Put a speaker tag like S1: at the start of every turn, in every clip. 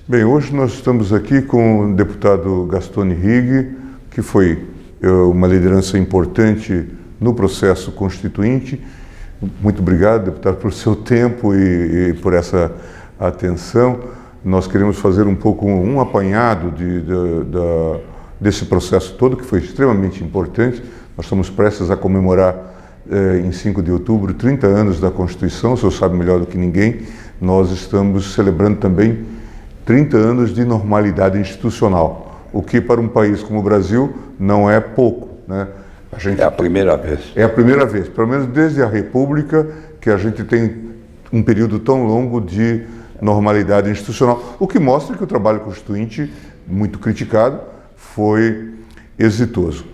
S1: Bem, hoje nós estamos aqui com o deputado Gastone Rigg, que foi uma liderança importante no processo constituinte. Muito obrigado, deputado, por seu tempo e por essa atenção. Nós queremos fazer um pouco um apanhado desse processo todo, que foi extremamente importante. Nós estamos prestes a comemorar, em 5 de outubro, 30 anos da Constituição. O senhor sabe melhor do que ninguém. Nós estamos celebrando também 30 anos de normalidade institucional, o que para um país como o Brasil não é pouco, né?
S2: É a primeira vez.
S1: É a primeira vez, pelo menos desde a República, que a gente tem um período tão longo de normalidade institucional, o que mostra que o trabalho constituinte, muito criticado, foi exitoso.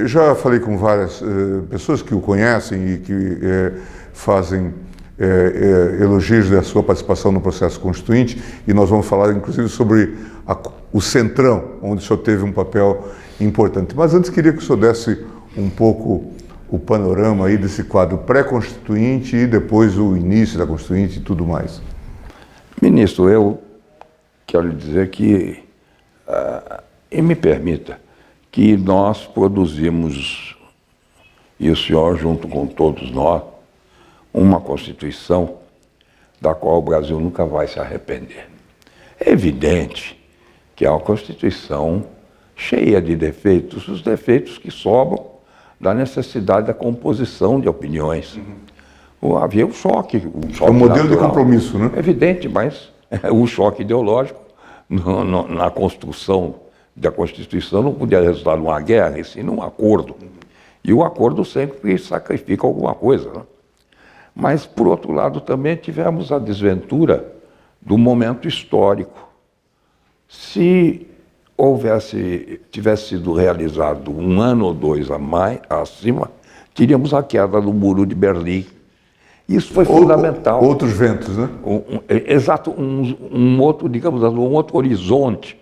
S1: Já falei com várias pessoas que o conhecem e que fazem elogios da sua participação no processo constituinte, e nós vamos falar inclusive sobre o Centrão, onde o senhor teve um papel importante. Mas antes queria que o senhor desse um pouco o panorama aí desse quadro pré-constituinte e depois o início da Constituinte e tudo mais.
S2: Ministro, eu quero dizer que, e me permita, que nós produzimos, e o senhor junto com todos nós, uma Constituição da qual o Brasil nunca vai se arrepender. É evidente que é uma Constituição cheia de defeitos, os defeitos que sobram da necessidade da composição de opiniões. Havia o choque
S1: É um modelo natural, de compromisso, né?
S2: É evidente, mas o choque ideológico na construção da Constituição não podia resultar numa guerra, e sim num acordo. E o acordo sempre sacrifica alguma coisa, né? Mas, por outro lado, também tivemos a desventura do momento histórico. Se tivesse sido realizado um ano ou dois acima, teríamos a queda do Muro de Berlim. Isso foi fundamental.
S1: Outros ventos, né?
S2: Exato, um outro horizonte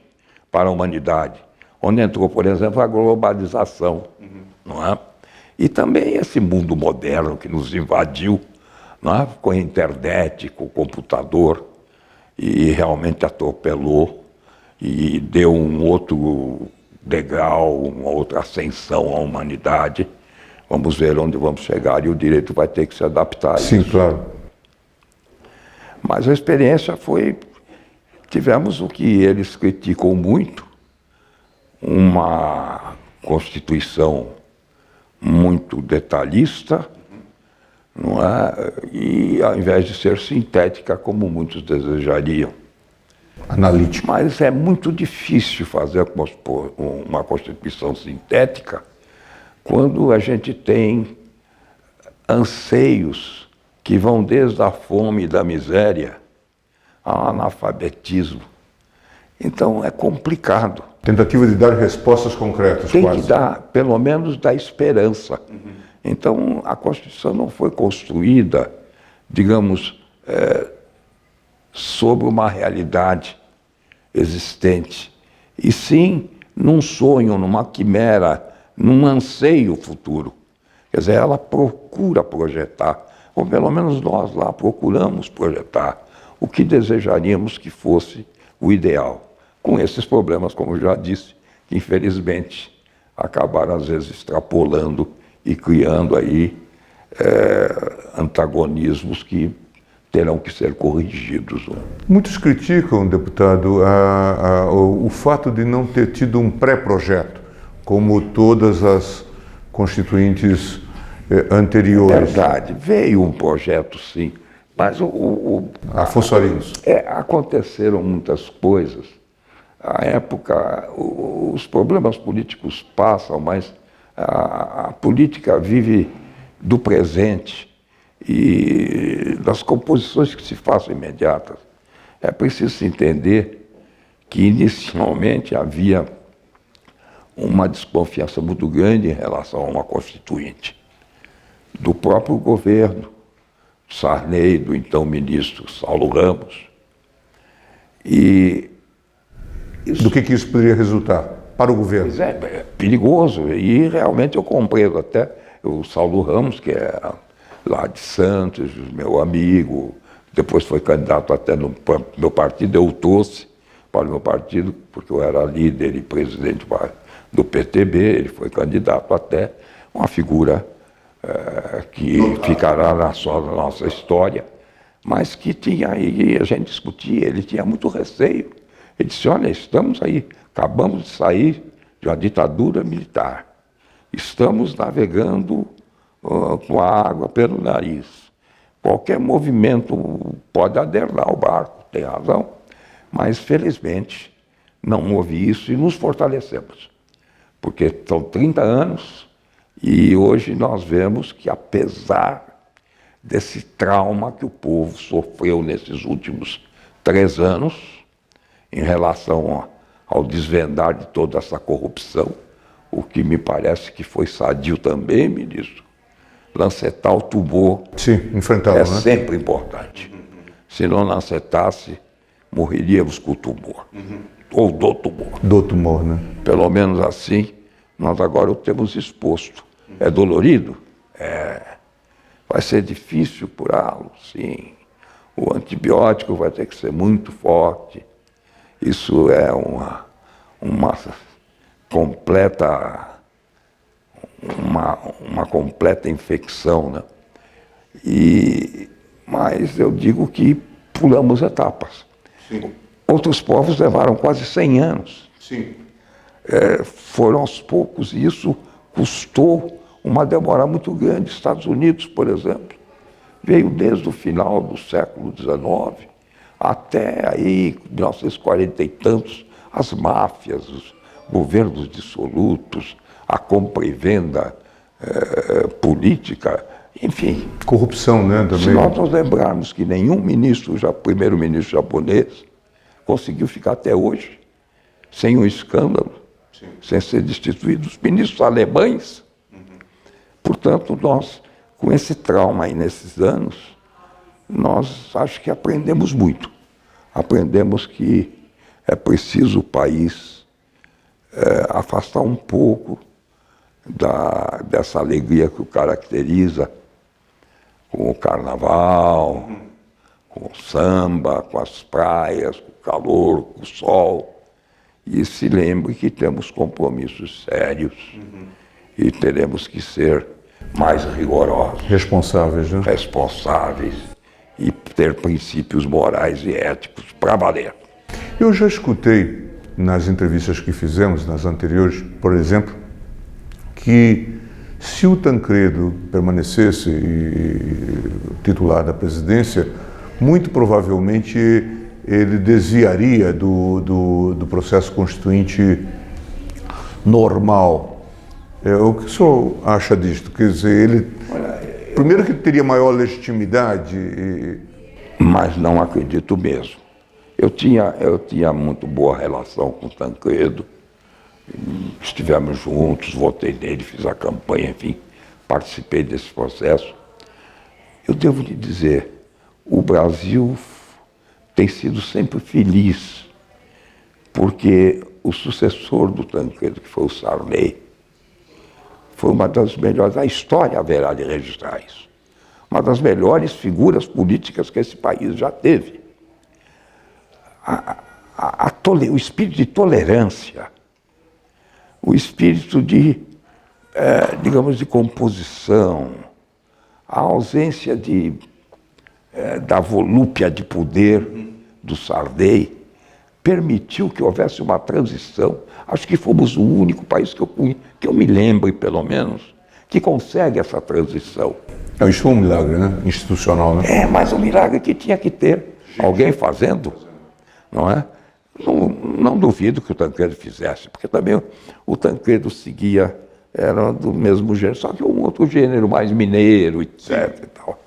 S2: para a humanidade, onde entrou, por exemplo, a globalização, não é? E também esse mundo moderno que nos invadiu, não é? Com a internet, com o computador, e realmente atropelou e deu um outro degrau, uma outra ascensão à humanidade. Vamos ver onde vamos chegar e o direito vai ter que se adaptar a isso.
S1: Sim, claro.
S2: Mas a experiência foi... Tivemos o que eles criticam muito, uma Constituição muito detalhista, não é? E ao invés de ser sintética, como muitos desejariam.
S1: Analítica.
S2: Mas é muito difícil fazer uma Constituição sintética quando a gente tem anseios que vão desde a fome e da miséria ao analfabetismo. Então é complicado.
S1: Tentativa de dar respostas concretas,
S2: Tem
S1: quase.
S2: que dar, pelo menos, dar esperança. Então a Constituição não foi construída, digamos, sobre uma realidade existente, e sim num sonho, numa quimera, num anseio futuro. Quer dizer, ela procura projetar, ou pelo menos nós lá procuramos projetar, o que desejaríamos que fosse o ideal. Com esses problemas, como já disse, que infelizmente acabaram às vezes extrapolando e criando aí antagonismos que terão que ser corrigidos.
S1: Muitos criticam, deputado, o fato de não ter tido um pré-projeto, como todas as constituintes anteriores.
S2: É verdade, veio um projeto sim, mas
S1: Afonso Arinos.
S2: Aconteceram muitas coisas. À época, os problemas políticos passam, mas a política vive do presente e das composições que se façam imediatas. É preciso se entender que inicialmente havia uma desconfiança muito grande em relação a uma constituinte. Do próprio governo, Sarney, do então ministro Saulo Ramos. E
S1: do que isso poderia resultar para o governo?
S2: Pois é perigoso, e realmente eu compreendo até o Saulo Ramos, que é lá de Santos, meu amigo, depois foi candidato até no meu partido, eu o trouxe para o meu partido, porque eu era líder e presidente do PTB, ele foi candidato até, uma figura que ficará na nossa história, mas que tinha, e a gente discutia, ele tinha muito receio. Ele disse, olha, estamos aí, acabamos de sair de uma ditadura militar, estamos navegando com a água pelo nariz. Qualquer movimento pode adernar o barco, tem razão, mas felizmente não houve isso e nos fortalecemos, porque são 30 anos e hoje nós vemos que apesar desse trauma que o povo sofreu nesses últimos 3 anos, em relação ao desvendar de toda essa corrupção, o que me parece que foi sadio também, ministro, lancetar o tumor.
S1: Sim, enfrentá-lo, né?
S2: Sempre importante. Se não lancetasse, morreríamos com o tumor. Ou do tumor.
S1: Do tumor, né?
S2: Pelo menos assim, nós agora o temos exposto. É dolorido? Vai ser difícil curá-lo? Sim. O antibiótico vai ter que ser muito forte. Isso é uma completa infecção, né? Mas eu digo que pulamos etapas.
S1: Sim.
S2: Outros povos levaram quase 100 anos.
S1: Sim.
S2: Foram aos poucos e isso custou uma demora muito grande. Estados Unidos, por exemplo, veio desde o final do século XIX até aí, 1940 e tantos, as máfias, os governos dissolutos, a compra e venda política, enfim.
S1: Corrupção, né? Também.
S2: Se nós nos lembrarmos que nenhum primeiro-ministro japonês conseguiu ficar até hoje sem um escândalo, sim, sem ser destituído, os ministros alemães. Portanto, nós, com esse trauma aí nesses anos, nós acho que aprendemos muito. Aprendemos que é preciso o país afastar um pouco dessa alegria que o caracteriza com o carnaval, com o samba, com as praias, com o calor, com o sol. E se lembre que temos compromissos sérios e teremos que ser mais rigorosos.
S1: Responsáveis, né?
S2: Responsáveis e ter princípios morais e éticos para valer.
S1: Eu já escutei nas entrevistas que fizemos, nas anteriores, por exemplo, que se o Tancredo permanecesse titular da presidência, muito provavelmente ele desviaria do processo constituinte normal. O que o senhor acha disto? Quer dizer, ele, primeiro que teria maior legitimidade...
S2: Mas não acredito mesmo. Eu tinha muito boa relação com o Tancredo, estivemos juntos, votei nele, fiz a campanha, enfim, participei desse processo. Eu devo lhe dizer, o Brasil tem sido sempre feliz, porque o sucessor do Tancredo, que foi o Sarney, foi uma das melhores, a história haverá de registrar isso, uma das melhores figuras políticas que esse país já teve. O espírito de tolerância, o espírito digamos, de composição, a ausência da volúpia de poder do Sarney permitiu que houvesse uma transição. Acho que fomos o único país que eu me lembre, pelo menos, que consegue essa transição.
S1: Isso foi um milagre, né? Institucional, né?
S2: Mas um milagre que tinha que ter alguém fazendo, não é? Não duvido que o Tancredo fizesse, porque também o Tancredo seguia, era do mesmo gênero, só que um outro gênero mais mineiro, etc. E tal.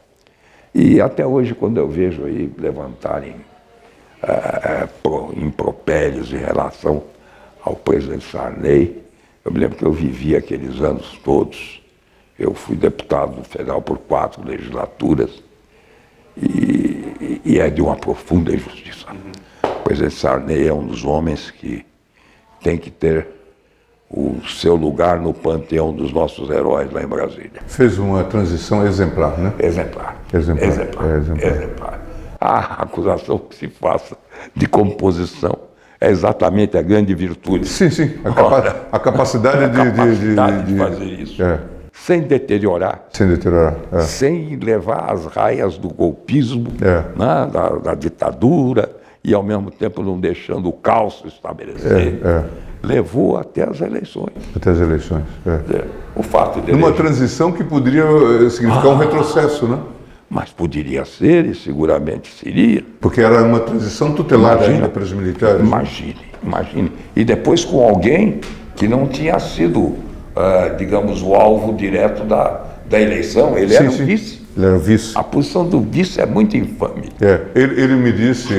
S2: E até hoje, quando eu vejo aí levantarem impropérios em relação ao presidente Sarney, eu me lembro que eu vivi aqueles anos todos. Eu fui deputado federal por 4 legislaturas e é de uma profunda injustiça. O presidente Sarney é um dos homens que tem que ter o seu lugar no panteão dos nossos heróis lá em Brasília.
S1: Fez uma transição exemplar, né?
S2: Exemplar. a acusação que se faça de composição é exatamente a grande virtude.
S1: Sim, sim. A capacidade
S2: de fazer isso. Sem deteriorar.
S1: Sem deteriorar.
S2: Sem levar às raias do golpismo, né, da ditadura, e ao mesmo tempo não deixando o caos se estabelecer. Levou até as eleições.
S1: Até as eleições.
S2: O fato de
S1: numa transição que poderia significar um retrocesso, né?
S2: Mas poderia ser, e seguramente seria.
S1: Porque era uma transição tutelada ainda para os militares.
S2: Imagine. E depois com alguém que não tinha sido, digamos, o alvo direto da eleição. Ele era o vice.
S1: Ele era o vice.
S2: A posição do vice é muito infame.
S1: Ele me disse,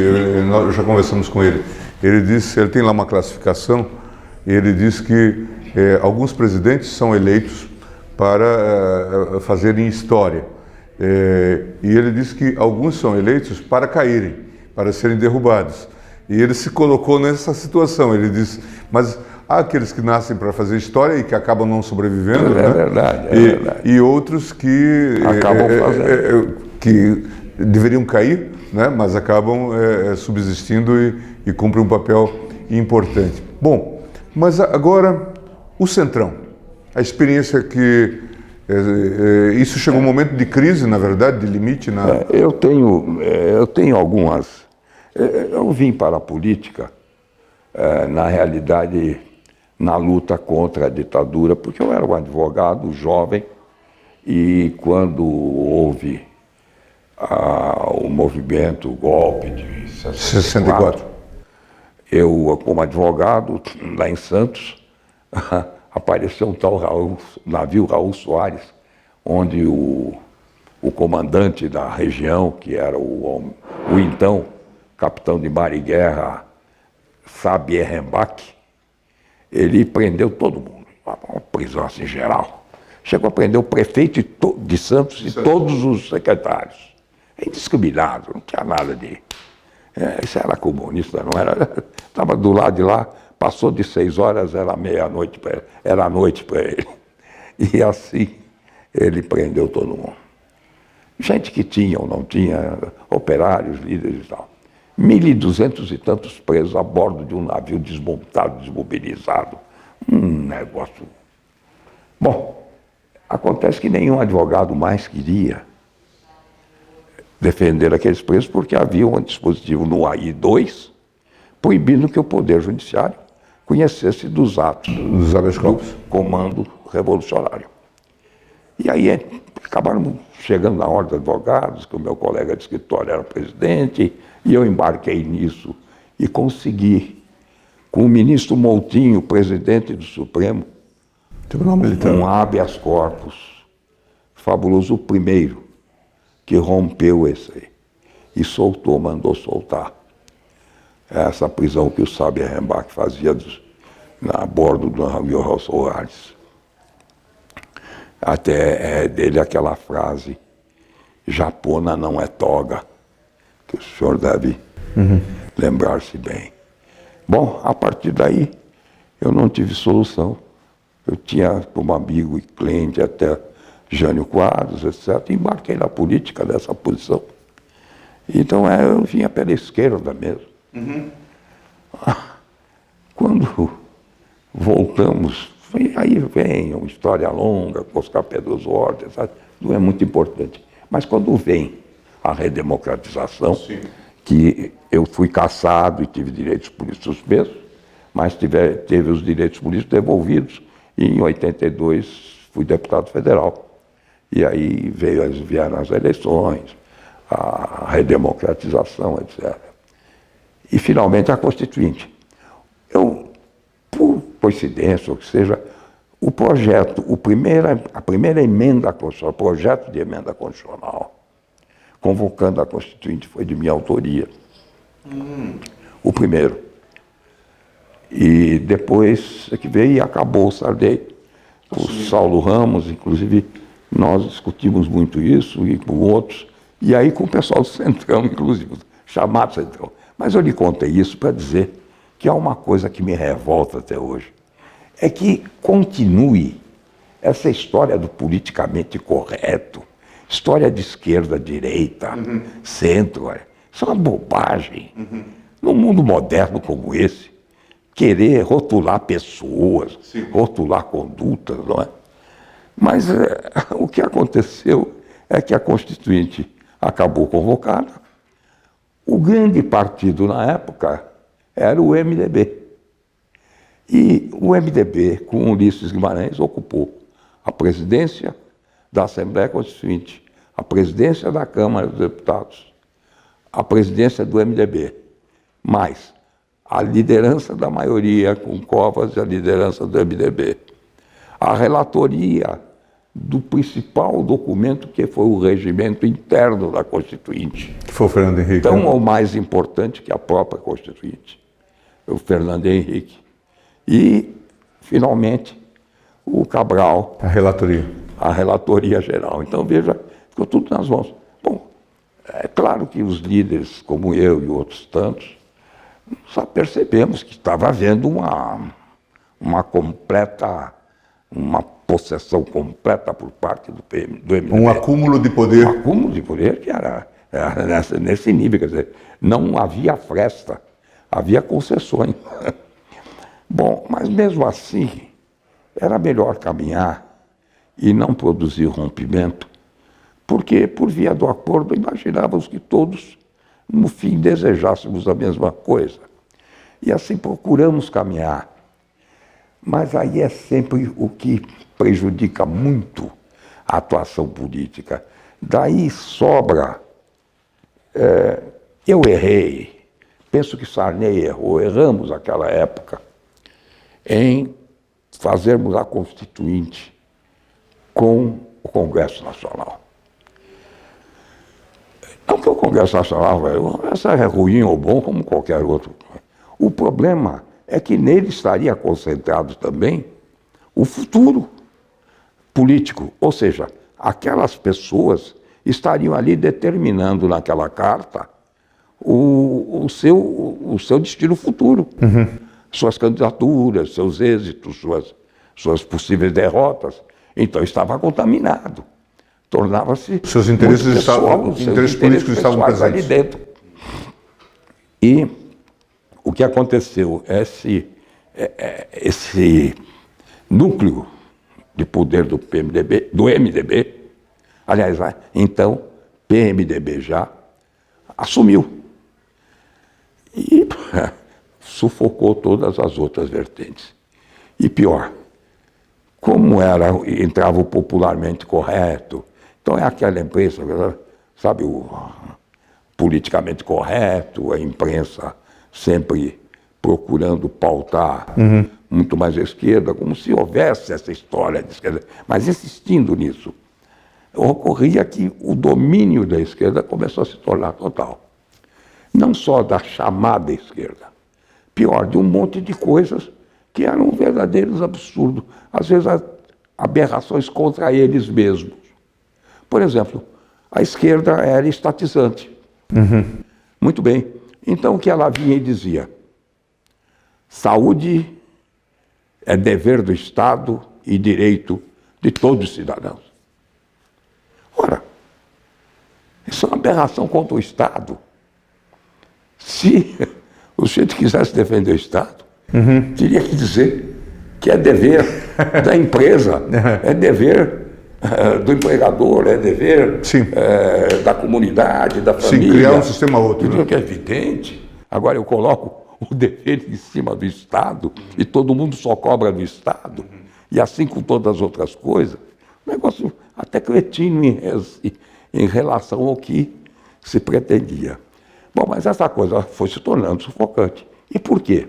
S1: nós já conversamos com ele, ele disse, ele tem lá uma classificação, ele diz que alguns presidentes são eleitos para fazerem história. E ele disse que alguns são eleitos para caírem, para serem derrubados. E ele se colocou nessa situação. Ele disse, mas há aqueles que nascem para fazer história e que acabam não sobrevivendo, né?
S2: Verdade.
S1: E outros que
S2: acabam fazendo.
S1: Que deveriam cair, né? Mas acabam subsistindo e cumprem um papel importante. Bom, mas agora o Centrão, a experiência que isso chegou um momento de crise, na verdade, de limite na...
S2: Eu tenho algumas... Eu vim para a política, na realidade, na luta contra a ditadura, porque eu era um advogado jovem e quando houve o movimento, o golpe de 64, eu, como advogado, lá em Santos, apareceu um tal navio Raul Soares, onde o comandante da região, que era o então capitão de mar e guerra, Sabi Rembach, ele prendeu todo mundo, uma prisão assim geral. Chegou a prender o prefeito de Santos e todos os secretários. É indiscriminado, não tinha nada de... Isso era comunista, não era... Estava do lado de lá, passou de 6 horas, era meia-noite para ele, era noite para ele. E assim ele prendeu todo mundo. Gente que tinha ou não tinha, operários, líderes e tal. 1.200 e tantos presos a bordo de um navio desmontado, desmobilizado. Um negócio... Bom, acontece que nenhum advogado mais queria defender aqueles presos porque havia um dispositivo no AI-2 proibindo que o Poder Judiciário conhecesse dos atos do Comando Revolucionário. E aí acabaram chegando na Ordem dos Advogados, que o meu colega de escritório era presidente, e eu embarquei nisso e consegui, com o ministro Moutinho, presidente do Supremo, um habeas corpus fabuloso, o primeiro que rompeu esse aí, e soltou, mandou soltar essa prisão que o Sabi Rembach fazia a bordo do navio Raul Soares. Até dele aquela frase, japona não é toga, que o senhor deve lembrar-se bem. Bom, a partir daí, eu não tive solução. Eu tinha como amigo e cliente até Jânio Quadros, etc., e embarquei na política dessa posição. Então, eu vinha pela esquerda mesmo. Quando voltamos, aí vem uma história longa, Oscar Pedroso Horta, sabe? Não é muito importante. Mas quando vem a redemocratização, que eu fui cassado e tive direitos políticos suspensos, mas teve os direitos políticos devolvidos, e em 82 fui deputado federal. E aí vieram as eleições, a redemocratização, etc. E finalmente a Constituinte. Por coincidência, ou que seja, o projeto, a primeira emenda constitucional, projeto de emenda constitucional, convocando a Constituinte, foi de minha autoria. O primeiro. E depois é que veio e acabou o Sarney. O Saulo Ramos, inclusive, nós discutimos muito isso, e com outros, e aí com o pessoal do Centrão, inclusive, chamado Centrão. Mas eu lhe contei isso para dizer que há uma coisa que me revolta até hoje. É que continue essa história do politicamente correto, história de esquerda, direita, centro. Isso é uma bobagem. Num mundo moderno como esse, querer rotular pessoas, rotular condutas, não é? Mas o que aconteceu é que a Constituinte acabou convocada. O grande partido na época era o MDB. E o MDB, com Ulisses Guimarães, ocupou a presidência da Assembleia Constituinte, a presidência da Câmara dos Deputados, a presidência do MDB, mais a liderança da maioria com Covas e a liderança do MDB, a relatoria do principal documento que foi o regimento interno da Constituinte.
S1: Foi o Fernando Henrique.
S2: Tão ou mais importante que a própria Constituinte, o Fernando Henrique. E, finalmente, o Cabral.
S1: A relatoria.
S2: A relatoria geral. Então, veja, ficou tudo nas mãos. Bom, é claro que os líderes, como eu e outros tantos, só percebemos que estava havendo uma possessão completa por parte do MDB.
S1: Um acúmulo de poder.
S2: Um acúmulo de poder que era nesse nível, quer dizer, não havia fresta, havia concessões. Bom, mas mesmo assim, era melhor caminhar e não produzir rompimento, porque por via do acordo imaginávamos que todos, no fim, desejássemos a mesma coisa. E assim procuramos caminhar. Mas aí é sempre o que prejudica muito a atuação política. Daí sobra. Eu errei, penso que Sarney errou, erramos naquela época em fazermos a Constituinte com o Congresso Nacional. Não que o Congresso Nacional essa é ruim ou bom como qualquer outro. O problema é que nele estaria concentrado também o futuro político, ou seja, aquelas pessoas estariam ali determinando naquela carta o seu destino futuro, suas candidaturas, seus êxitos, suas possíveis derrotas. Então estava contaminado, tornava-se
S1: seus interesses
S2: pessoal,
S1: interesses políticos estavam presentes
S2: ali dentro. E o que aconteceu? Esse núcleo de poder do MDB, aliás, então, PMDB já assumiu e sufocou todas as outras vertentes. E pior, como entrava o popularmente correto, então é aquela imprensa, sabe, o politicamente correto, a imprensa sempre procurando pautar muito mais à esquerda, como se houvesse essa história de esquerda, mas insistindo nisso. Ocorria que o domínio da esquerda começou a se tornar total. Não só da chamada esquerda, pior, de um monte de coisas que eram verdadeiros absurdos, às vezes aberrações contra eles mesmos. Por exemplo, a esquerda era estatizante. Muito bem. Então o que ela vinha e dizia? Saúde é dever do Estado e direito de todos os cidadãos. Ora, isso é uma aberração contra o Estado. Se o sujeito quisesse defender o Estado, teria que dizer que é dever da empresa, é dever do empregador, é dever da comunidade, da família.
S1: Sim, criar um sistema outro.
S2: Tudo que é evidente. Agora eu coloco o dever em cima do Estado e todo mundo só cobra do Estado. E assim com todas as outras coisas. Um negócio até cretino em relação ao que se pretendia. Bom, mas essa coisa foi se tornando sufocante. E por quê?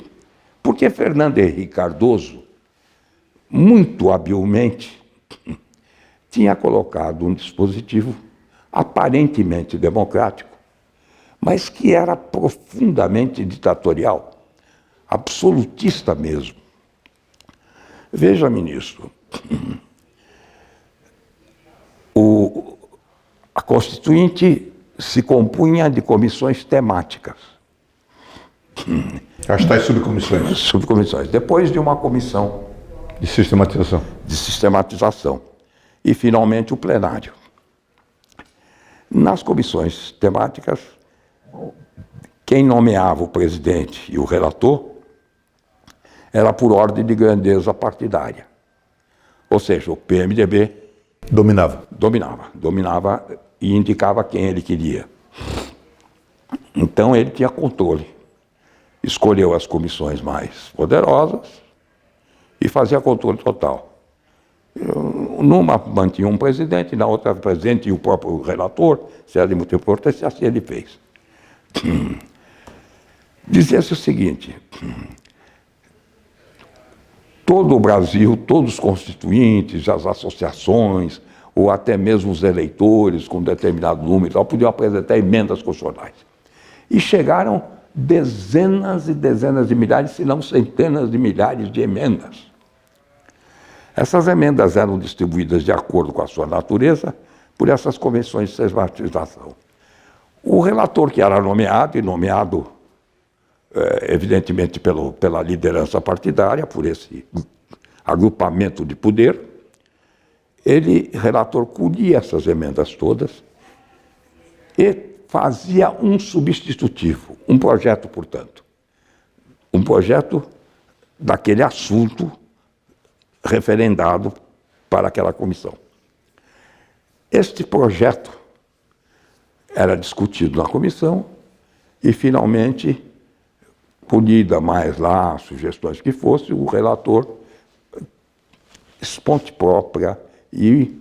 S2: Porque Fernando Henrique Cardoso, muito habilmente, tinha colocado um dispositivo aparentemente democrático, mas que era profundamente ditatorial, absolutista mesmo. Veja, ministro, a Constituinte se compunha de comissões temáticas.
S1: As tais subcomissões.
S2: Subcomissões. Depois de uma comissão
S1: de sistematização.
S2: E, finalmente, o plenário. Nas comissões temáticas, quem nomeava o presidente e o relator era por ordem de grandeza partidária. Ou seja, o PMDB
S1: Dominava.
S2: dominava e indicava quem ele queria. Então ele tinha controle. Escolheu as comissões mais poderosas e fazia controle total. Numa mantinha um presidente, na outra presidente e o próprio relator, se era de muita importância, assim ele fez. Dizia-se o seguinte: todo o Brasil, todos os constituintes, as associações, ou até mesmo os eleitores com determinado número e tal, podiam apresentar emendas constitucionais. E chegaram dezenas e dezenas de milhares, se não centenas de milhares de emendas. Essas emendas eram distribuídas de acordo com a sua natureza por essas convenções de sistematização. O relator que era nomeado, e nomeado evidentemente pela liderança partidária, por esse agrupamento de poder, relator, colhia essas emendas todas e fazia um substitutivo, um projeto, portanto. Um projeto daquele assunto referendado para aquela comissão. Este projeto era discutido na comissão e, finalmente, colhida mais lá, sugestões que fosse, o relator, esponte própria e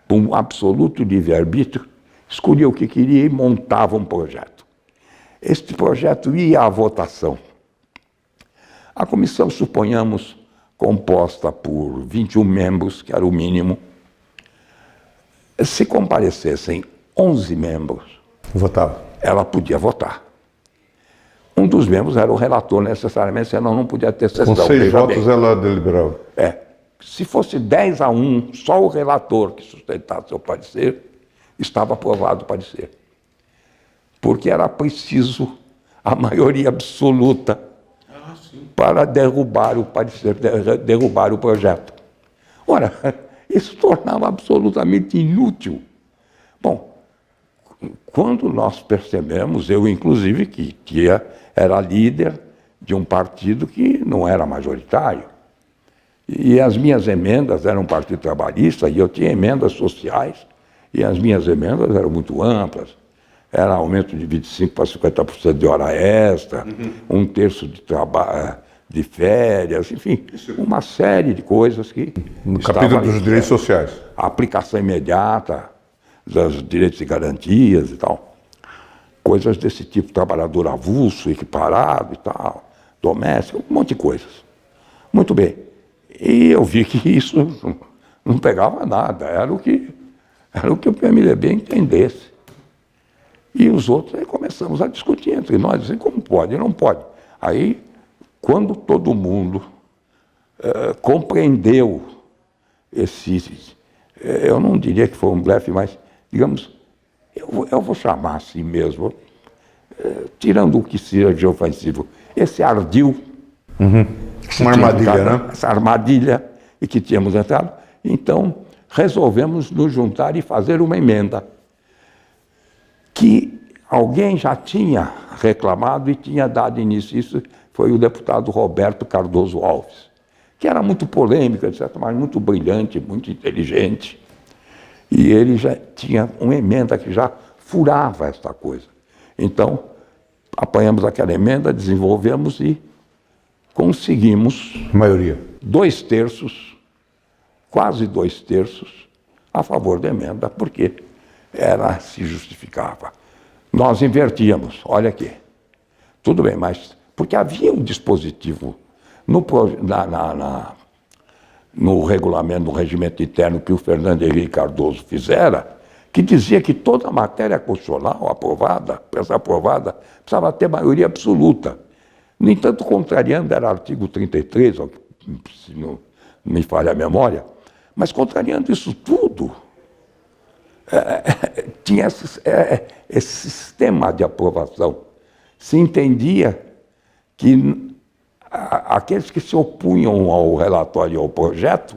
S2: com absoluto livre-arbítrio, escolhia o que queria e montava um projeto. Este projeto ia à votação. A comissão, suponhamos, composta por 21 membros, que era o mínimo. Se comparecessem 11 membros,
S1: Votava.
S2: ela podia votar. Um dos membros era o relator, necessariamente, senão não podia ter sessão.
S1: Com 6 votos ela deliberava.
S2: Se fosse 10-1, só o relator que sustentasse seu parecer, estava aprovado o parecer. Porque era preciso a maioria absoluta para derrubar o parecer, derrubar o projeto. Ora, isso tornava absolutamente inútil. Bom, quando nós percebemos, eu inclusive, que era líder de um partido que não era majoritário, e as minhas emendas eram um partido trabalhista, e eu tinha emendas sociais, e as minhas emendas eram muito amplas. Era aumento de 25% para 50% de hora extra, 1/3 de trabalho, de férias, enfim, uma série de coisas que...
S1: No capítulo dos direitos sociais.
S2: A aplicação imediata dos direitos e garantias e tal. Coisas desse tipo, trabalhador avulso, equiparado e tal, doméstico, um monte de coisas. Muito bem. E eu vi que isso não pegava nada, era o que o PMDB entendesse. E os outros, aí começamos a discutir entre nós, dizer como pode e não pode. Aí, quando todo mundo compreendeu eu não diria que foi um blefe, mas, digamos, eu vou chamar assim mesmo, tirando o que seja ofensivo, esse ardil.
S1: Uma armadilha, né?
S2: Essa armadilha e que tínhamos entrado. Então, resolvemos nos juntar e fazer uma emenda que alguém já tinha reclamado e tinha dado início a isso, foi o deputado Roberto Cardoso Alves, que era muito polêmico, etc., mas muito brilhante, muito inteligente. E ele já tinha uma emenda que já furava esta coisa. Então, apanhamos aquela emenda, desenvolvemos e conseguimos...
S1: Maioria.
S2: 2/3, quase 2/3, a favor da emenda, porque ela se justificava. Nós invertíamos, olha aqui. Tudo bem, mas... Porque havia um dispositivo no regulamento, no regimento interno que o Fernando Henrique Cardoso fizera, que dizia que toda matéria constitucional aprovada, precisava ter maioria absoluta. No entanto, contrariando, era artigo 33, se não me falha a memória, mas contrariando isso tudo, tinha esse sistema de aprovação. Se entendia que aqueles que se opunham ao relatório e ao projeto,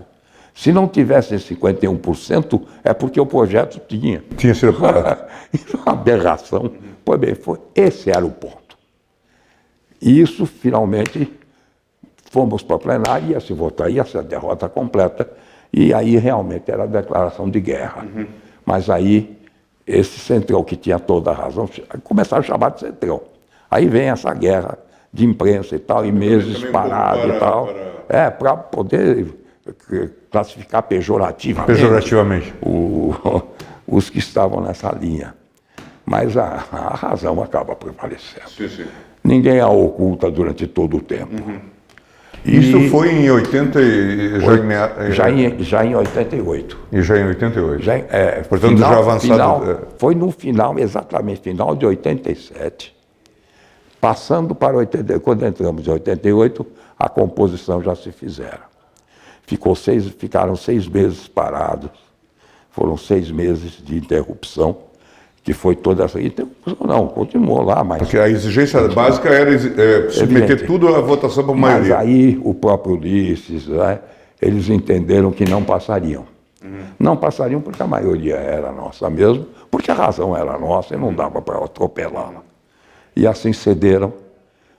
S2: se não tivessem 51%, é porque o projeto tinha.
S1: Tinha sido aprovado.
S2: Isso é uma aberração. Pois bem, esse era o ponto. E isso, finalmente, fomos para a plenária, ia se votar, ia ser a derrota completa, e aí realmente era a declaração de guerra. Mas aí, esse Centrão, que tinha toda a razão, começaram a chamar de Centrão. Aí vem essa guerra de imprensa e tal, e meses parado e tal. Para poder classificar pejorativamente os que estavam nessa linha. Mas a razão acaba prevalecendo.
S1: Sim.
S2: Ninguém a oculta durante todo o tempo.
S1: Isso foi em 80 e
S2: já em 88.
S1: E já em 88.
S2: Portanto,
S1: já avançado.
S2: Foi no final, exatamente, final de 87. Passando para 88, quando entramos em 88, a composição já se fizera. Ficaram 6 meses parados. Foram 6 meses de interrupção, que foi toda essa interrupção. Não, continuou lá, mas...
S1: Porque a exigência básica era submeter tudo à votação por maioria.
S2: Mas aí o próprio Ulisses, né, eles entenderam que não passariam. Não passariam porque a maioria era nossa mesmo, porque a razão era nossa e não dava para atropelá-la. E assim cederam,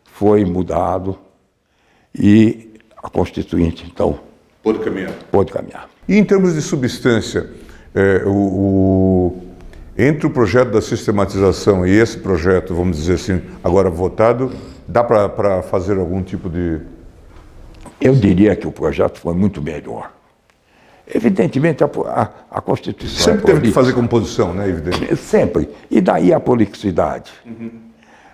S2: foi mudado e a Constituinte, então...
S1: Pôde caminhar.
S2: Pôde caminhar.
S1: E em termos de substância, entre o projeto da sistematização e esse projeto, vamos dizer assim, agora votado, dá para fazer algum tipo de...
S2: Eu diria que o projeto foi muito melhor. Evidentemente, a Constituição...
S1: Sempre teve que fazer composição, né, evidente?
S2: Sempre. E daí a prolixidade.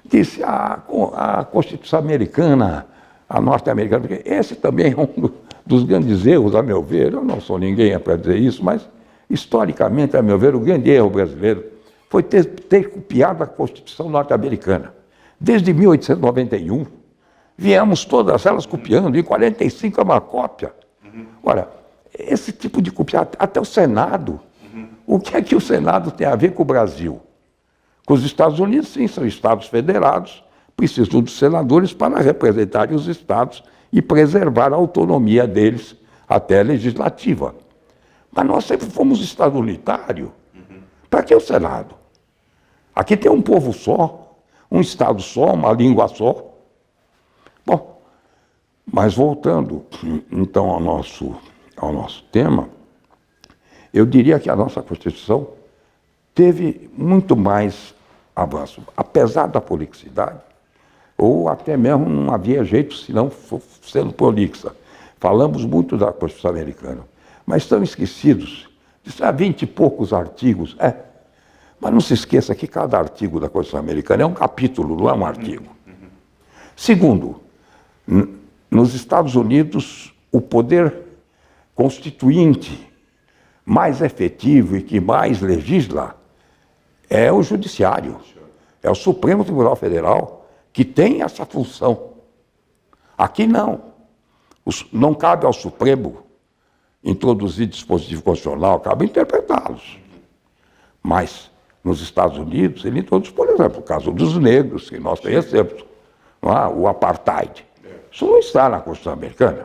S2: Disse a Constituição americana, a norte-americana, porque esse também é um dos grandes erros, a meu ver. Eu não sou ninguém para dizer isso, mas historicamente, a meu ver, o grande erro brasileiro foi ter copiado a Constituição norte-americana. Desde 1891, viemos todas elas copiando, em 45 é uma cópia. Ora, esse tipo de copiar, até o Senado, o que é que o Senado tem a ver com o Brasil? Com os Estados Unidos, sim, são estados federados, precisam dos senadores para representarem os estados e preservar a autonomia deles até legislativa. Mas nós sempre fomos Estado unitário. Para que o Senado? Aqui tem um povo só, um Estado só, uma língua só. Bom, mas voltando então ao nosso tema, eu diria que a nossa Constituição teve muito mais avanço, apesar da prolixidade, ou até mesmo não havia jeito se não sendo prolixa. Falamos muito da Constituição americana, mas estão esquecidos de 20 e poucos artigos. Mas não se esqueça que cada artigo da Constituição americana é um capítulo, não é um artigo. Segundo, nos Estados Unidos, o poder constituinte mais efetivo e que mais legisla é o Judiciário, é o Supremo Tribunal Federal, que tem essa função. Aqui não. Não cabe ao Supremo introduzir dispositivo constitucional, cabe interpretá-los. Mas, nos Estados Unidos, ele introduz, por exemplo, o caso dos negros, que nós conhecemos, o apartheid. Isso não está na Constituição americana.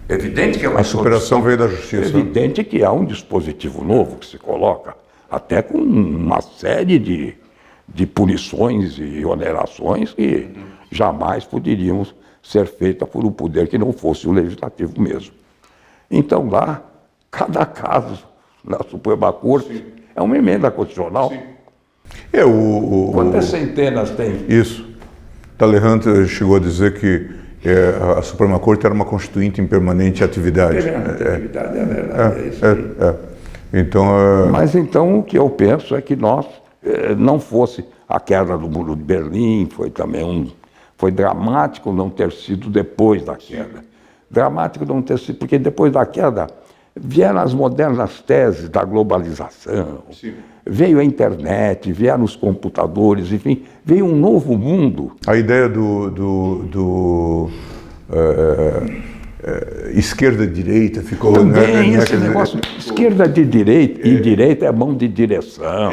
S2: É evidente que é uma
S1: A superação veio da justiça.
S2: É evidente que há um dispositivo novo que se coloca, até com uma série de punições e onerações que jamais poderiam ser feitas por um poder que não fosse o legislativo mesmo. Então lá, cada caso na Suprema Corte é uma emenda constitucional. Quantas centenas tem?
S1: Isso. Talleyrand chegou a dizer que a Suprema Corte era uma constituinte em permanente atividade.
S2: Atividade, é verdade, é isso aí.
S1: Então,
S2: Mas então o que eu penso é que nós não fosse a queda do Muro de Berlim, foi também foi dramático não ter sido depois da queda. Dramático não ter sido, porque depois da queda vieram as modernas teses da globalização, veio a internet, vieram os computadores, enfim, veio um novo mundo.
S1: A ideia esquerda e direita ficou...
S2: Também esse negócio, esquerda de direita, e direita é mão de direção,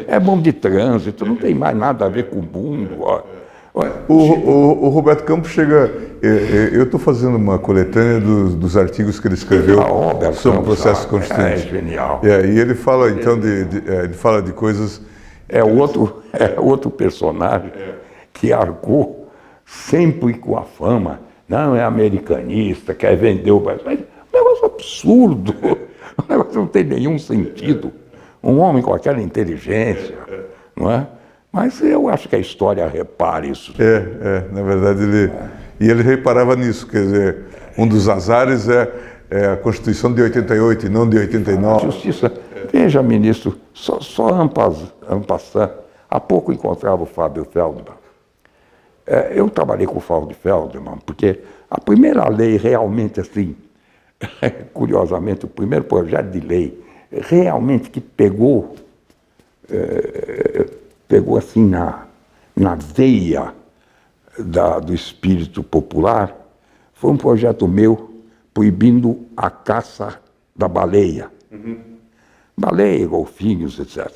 S2: é mão de trânsito, não tem mais nada a ver com o mundo.
S1: O Roberto Campos chega... Eu estou fazendo uma coletânea dos artigos que ele escreveu sobre o processo constituinte.
S2: É genial.
S1: E ele fala, então, ele fala de coisas
S2: é outro personagem que arcou sempre com a fama. Não, é americanista, quer vender o Brasil. Mas, um negócio absurdo, um negócio não tem nenhum sentido. Um homem com aquela inteligência, não é? Mas eu acho que a história repara isso.
S1: Na verdade ele reparava nisso, quer dizer, um dos azares é a Constituição de 88 e não de 89.
S2: Justiça. Veja, ministro, só en passant, há pouco encontrava o Fábio Feldman. Eu trabalhei com o Fábio Feldman, porque a primeira lei realmente assim, curiosamente, o primeiro projeto de lei realmente que pegou assim na veia do espírito popular, foi um projeto meu proibindo a caça da baleia. Baleia, golfinhos, etc.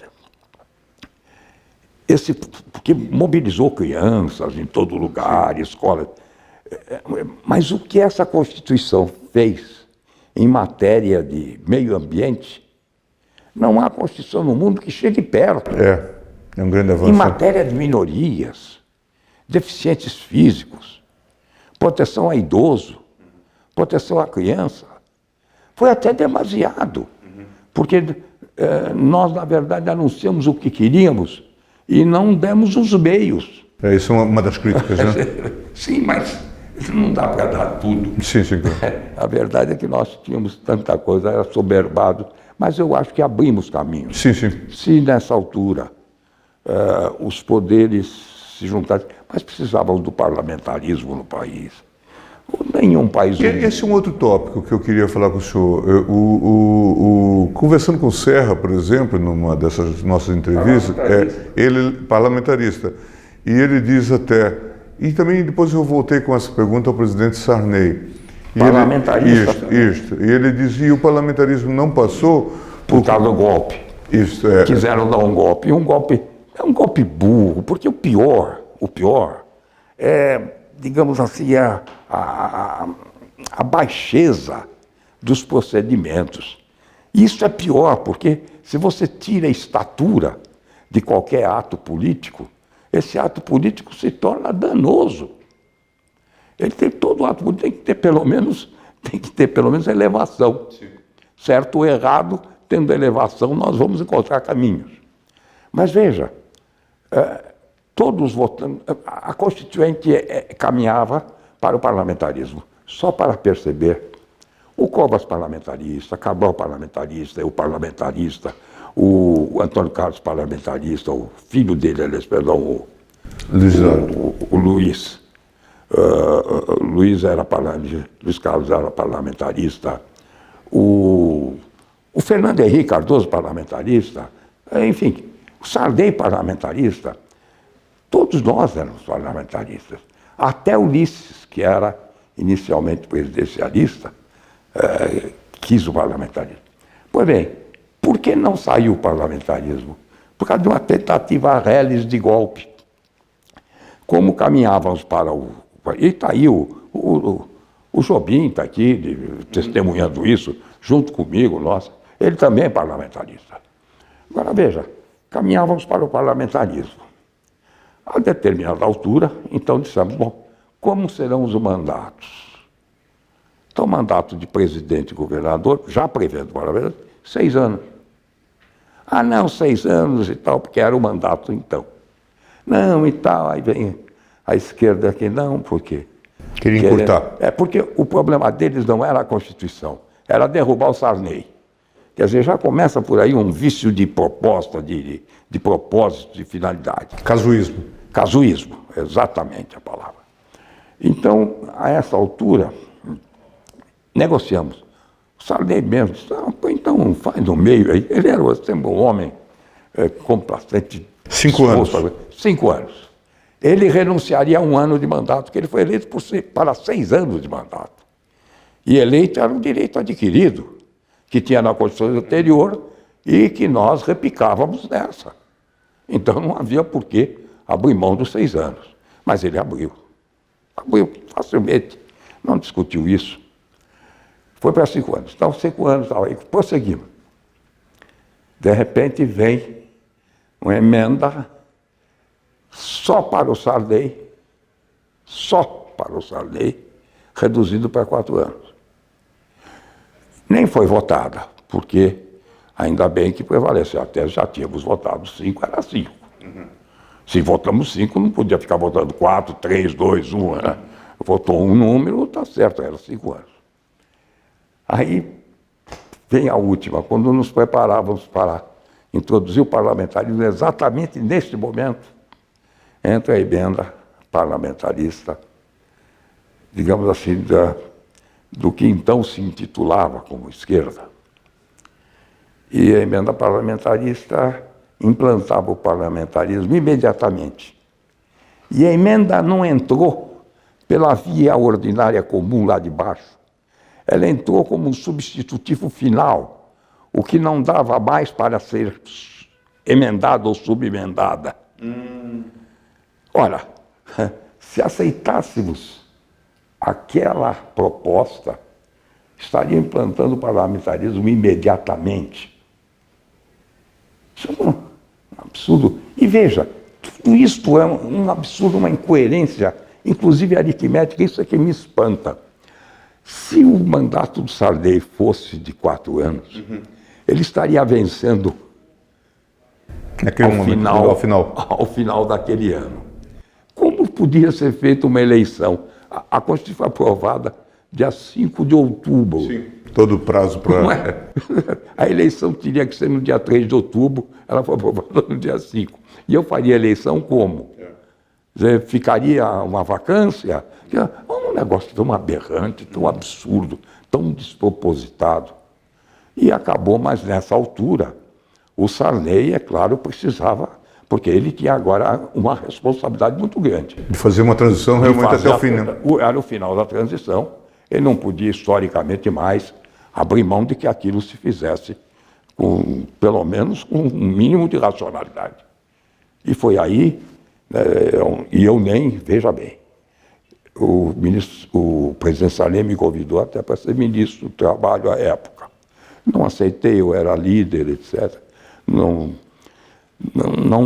S2: Porque mobilizou crianças em todo lugar, escolas. Mas o que essa Constituição fez em matéria de meio ambiente, não há Constituição no mundo que chegue perto.
S1: É um grande avanço.
S2: Em matéria de minorias, deficientes físicos, proteção a idoso, proteção à criança, foi até demasiado. Porque nós, na verdade, anunciamos o que queríamos e não demos os meios.
S1: Isso é uma das críticas, né?
S2: Sim, mas não dá para dar tudo.
S1: Sim, claro.
S2: A verdade é que nós tínhamos tanta coisa, era soberbado, mas eu acho que abrimos caminhos.
S1: Sim.
S2: Se nessa altura os poderes se juntassem, mas precisavam do parlamentarismo no país. Nenhum país...
S1: Esse é um outro tópico que eu queria falar com o senhor. Conversando com o Serra, por exemplo, numa dessas nossas entrevistas, ele parlamentarista, e ele diz até, e também depois eu voltei com essa pergunta ao presidente Sarney.
S2: Parlamentarista?
S1: Isso. E ele dizia, o parlamentarismo não passou...
S2: Por causa do golpe.
S1: Isso,
S2: Quiseram dar um golpe. E um golpe burro, porque o pior é, digamos assim, a baixeza dos procedimentos. Isso é pior, porque se você tira a estatura de qualquer ato político, esse ato político se torna danoso. Todo ato político tem que ter pelo menos elevação. Sim. Certo ou errado, tendo elevação, nós vamos encontrar caminhos. Mas veja, todos votando, a Constituinte caminhava para o parlamentarismo, só para perceber o Covas parlamentarista, Cabral parlamentarista, eu parlamentarista, o Antônio Carlos parlamentarista, o filho dele, aliás, perdão, o Luiz. Luiz Carlos era parlamentarista, o Fernando Henrique Cardoso parlamentarista, enfim, o Sarney parlamentarista, todos nós éramos parlamentaristas. Até Ulisses, que era inicialmente presidencialista, quis o parlamentarismo. Pois bem, por que não saiu o parlamentarismo? Por causa de uma tentativa reles de golpe. Como caminhávamos para o... E está aí o Jobim, está aqui, testemunhando isso, junto comigo, nossa. Ele também é parlamentarista. Agora, veja, caminhávamos para o parlamentarismo. A determinada altura, então dissemos, bom, como serão os mandatos? Então, o mandato de presidente e governador, já prevendo para ver, 6 anos. Ah, não, 6 anos e tal, porque era o mandato então. Não, e tal, aí vem a esquerda aqui, não, por quê?
S1: Queria encurtar.
S2: Porque o problema deles não era a Constituição, era derrubar o Sarney. Quer dizer, já começa por aí um vício de proposta, de propósito, de finalidade.
S1: Casuísmo.
S2: Casuísmo, exatamente a palavra. Então, a essa altura, negociamos. O Sarney mesmo disse, então faz no meio aí. Ele era sempre um homem complacente.
S1: 5 anos.
S2: 5 anos. Ele renunciaria a 1 ano de mandato, porque ele foi eleito para 6 anos de mandato. E eleito era um direito adquirido, que tinha na Constituição anterior e que nós repicávamos nessa. Então não havia por que abrir mão dos 6 anos. Mas ele abriu. Abriu facilmente. Não discutiu isso. Foi para 5 anos. Então, 5 anos, aí prosseguimos. De repente vem uma emenda só para o Sarney, reduzido para 4 anos. Nem foi votada, porque ainda bem que prevaleceu. Até já tínhamos votado 5, era 5. Se votamos 5, não podia ficar votando 4, 3, 2, 1. Né? Votou um número, está certo, era 5 anos. Aí vem a última, quando nos preparávamos para introduzir o parlamentarismo, exatamente neste momento, entra a emenda parlamentarista, digamos assim, do que então se intitulava como esquerda. E a emenda parlamentarista implantava o parlamentarismo imediatamente. E a emenda não entrou pela via ordinária comum lá de baixo. Ela entrou como um substitutivo final, o que não dava mais para ser emendada ou subemendada. Ora, se aceitássemos aquela proposta, estaria implantando o parlamentarismo imediatamente. Isso é um absurdo. E veja, tudo isto é um absurdo, uma incoerência, inclusive aritmética, isso é que me espanta. Se o mandato do Sarney fosse de 4 anos, ele estaria vencendo ao final daquele ano. Como podia ser feita uma eleição? A Constituição foi aprovada dia 5 de outubro.
S1: Sim, todo o prazo para...
S2: Não é? A eleição teria que ser no dia 3 de outubro, ela foi aprovada no dia 5. E eu faria a eleição como? Ficaria uma vacância? Um negócio tão aberrante, tão absurdo, tão despropositado. E acabou, mas nessa altura, o Sarney, é claro, precisava, porque ele tinha agora uma responsabilidade muito grande.
S1: De fazer uma transição realmente até o fim, né?
S2: Era o final da transição, ele não podia, historicamente, mais abrir mão de que aquilo se fizesse, pelo menos com um mínimo de racionalidade. E foi aí, e eu nem, veja bem, o presidente Sarney me convidou até para ser ministro do Trabalho à época. Não aceitei, eu era líder, etc. Não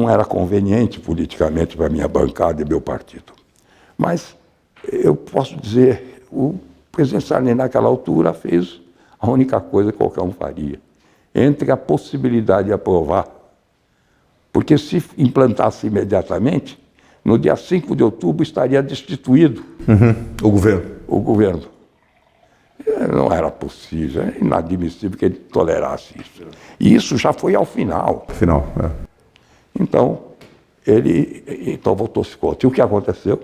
S2: era conveniente politicamente para a minha bancada e meu partido. Mas eu posso dizer, o presidente Sarney naquela altura fez a única coisa que qualquer um faria. Entre a possibilidade de aprovar, porque se implantasse imediatamente, no dia 5 de outubro estaria destituído
S1: o governo.
S2: O governo. Não era possível, é inadmissível que ele tolerasse isso. E isso já foi ao final.
S1: Final, é.
S2: Então, ele votou-se contra. E o que aconteceu?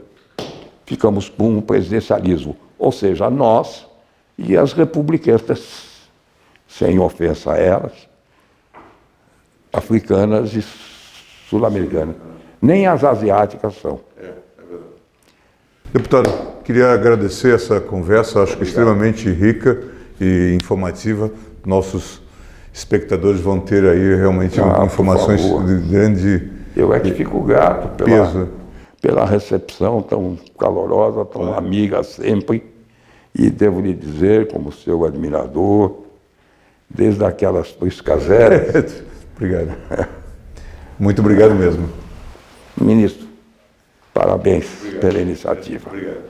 S2: Ficamos com um presidencialismo, ou seja, nós e as republicanas, sem ofensa a elas, africanas e sul-americanas. Nem as asiáticas são.
S1: Deputado, queria agradecer essa conversa, acho que extremamente rica e informativa. Nossos espectadores vão ter aí realmente informações de grande
S2: Eu é que fico grato pela recepção tão calorosa, tão amiga sempre. E devo lhe dizer, como seu admirador, desde aquelas priscaséries.
S1: Obrigado. Muito obrigado mesmo.
S2: Ministro, parabéns pela iniciativa.
S1: Obrigado.